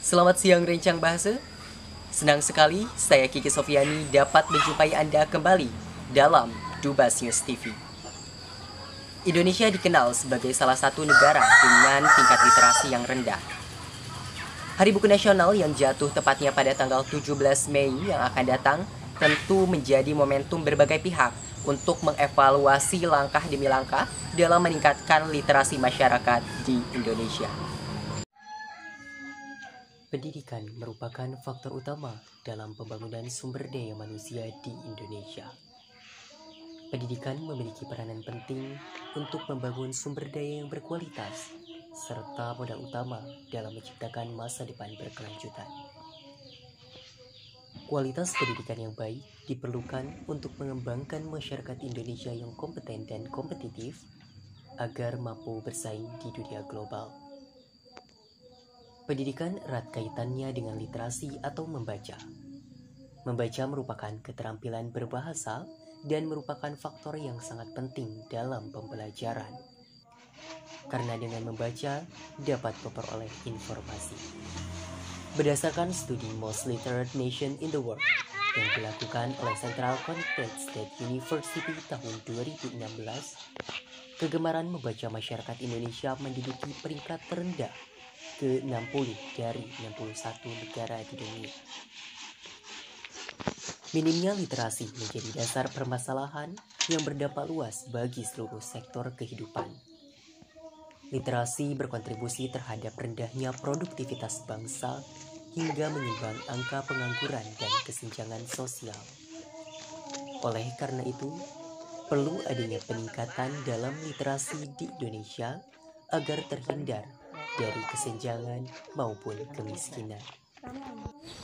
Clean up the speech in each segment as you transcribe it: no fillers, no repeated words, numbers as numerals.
Selamat siang Rencang Bahasa. Senang sekali saya Kiki Sofiani dapat menjumpai Anda kembali dalam Dubas News TV. Indonesia dikenal sebagai salah satu negara dengan tingkat literasi yang rendah. Hari Buku Nasional yang jatuh tepatnya pada tanggal 17 Mei yang akan datang tentu menjadi momentum berbagai pihak untuk mengevaluasi langkah demi langkah dalam meningkatkan literasi masyarakat di Indonesia. Pendidikan merupakan faktor utama dalam pembangunan sumber daya manusia di Indonesia. Pendidikan memiliki peranan penting untuk membangun sumber daya yang berkualitas, serta modal utama dalam menciptakan masa depan berkelanjutan. Kualitas pendidikan yang baik diperlukan untuk mengembangkan masyarakat Indonesia yang kompeten dan kompetitif agar mampu bersaing di dunia global. Pendidikan erat kaitannya dengan literasi atau membaca. Membaca merupakan keterampilan berbahasa dan merupakan faktor yang sangat penting dalam pembelajaran. Karena dengan membaca dapat memperoleh informasi. Berdasarkan studi Most Literate Nation in the World yang dilakukan oleh Central Connecticut State University tahun 2016, kegemaran membaca masyarakat Indonesia menduduki peringkat terendah ke-60 dari 61 negara di dunia. Minimnya literasi menjadi dasar permasalahan yang berdampak luas bagi seluruh sektor kehidupan. Literasi berkontribusi terhadap rendahnya produktivitas bangsa hingga menyumbang angka pengangguran dan kesenjangan sosial. Oleh karena itu, perlu adanya peningkatan dalam literasi di Indonesia agar terhindar dari kesenjangan maupun kemiskinan.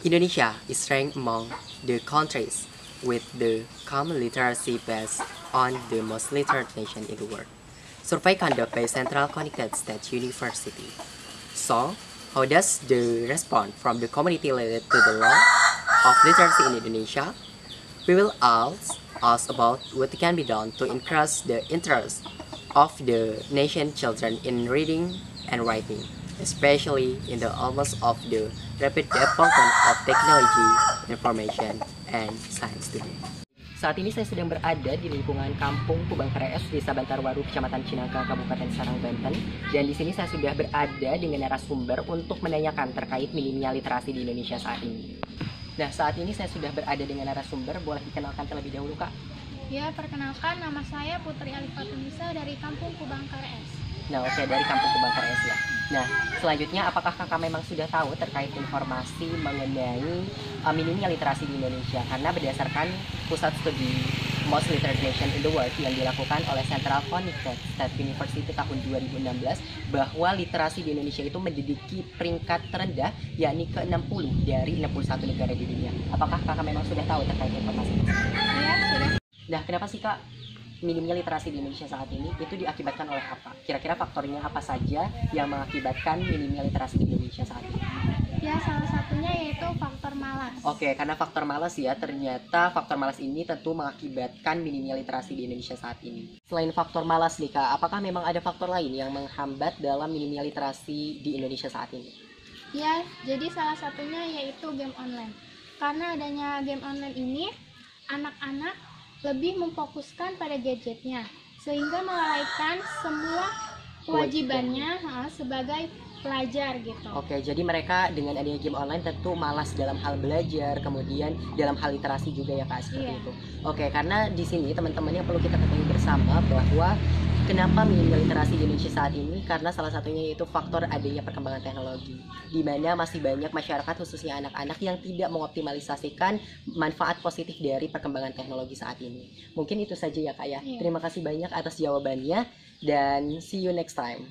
Indonesia is ranked among the countries with the common literacy based on the most literate nation in the world. Survey conducted by Central Connecticut State University. So, how does the response from the community related to the law of literacy in Indonesia? We will ask about what can be done to increase the interest of the nation children in reading and writing, especially in the almost of the rapid development of technology, information, and science today. Saat ini saya sedang berada di lingkungan Kampung Kubangkarees, Desa Bantarwaru, Kecamatan Cinangka, Kabupaten Serang, Banten. Dan di sini saya sudah berada dengan narasumber untuk menanyakan terkait minimnya literasi di Indonesia saat ini. Nah, saat ini saya sudah berada dengan narasumber, boleh dikenalkan terlebih dahulu, Kak? Ya, perkenalkan, nama saya Putri Alifatunisa dari Kampung Kubangkarees. Nah, oke, dari Kampung Kubangkarees ya. Nah, selanjutnya apakah kakak memang sudah tahu terkait informasi mengenai minimnya literasi di Indonesia? Karena berdasarkan pusat studi Most Literate Nation in the World yang dilakukan oleh Central Connecticut State University tahun 2016, bahwa literasi di Indonesia itu menduduki peringkat terendah, yakni ke-60 dari 61 negara di dunia. Apakah kakak memang sudah tahu terkait informasi itu? Ya, sudah. Nah, kenapa sih kak minimnya literasi di Indonesia saat ini itu diakibatkan oleh apa? Kira-kira faktornya apa saja yang mengakibatkan minimnya literasi di Indonesia saat ini? Ya, salah satunya yaitu faktor malas. Oke, karena faktor malas ya, ternyata faktor malas ini tentu mengakibatkan minimnya literasi di Indonesia saat ini. Selain faktor malas nih kak, apakah memang ada faktor lain yang menghambat dalam minimnya literasi di Indonesia saat ini? Ya, jadi salah satunya yaitu game online. Karena adanya game online ini, anak-anak lebih memfokuskan pada gadgetnya, sehingga melalaikan semua kewajibannya sebagai pelajar gitu. Oke, jadi mereka dengan adanya game online tentu malas dalam hal belajar, kemudian dalam hal literasi juga ya kak, seperti itu. Oke, karena di sini teman-teman yang perlu kita ketahui bersama bahwa kenapa minimnya literasi di Indonesia saat ini, karena salah satunya yaitu faktor adanya perkembangan teknologi, di mana masih banyak masyarakat khususnya anak-anak yang tidak mengoptimalisasikan manfaat positif dari perkembangan teknologi saat ini. Mungkin itu saja ya kak ya. Terima kasih banyak atas jawabannya dan see you next time.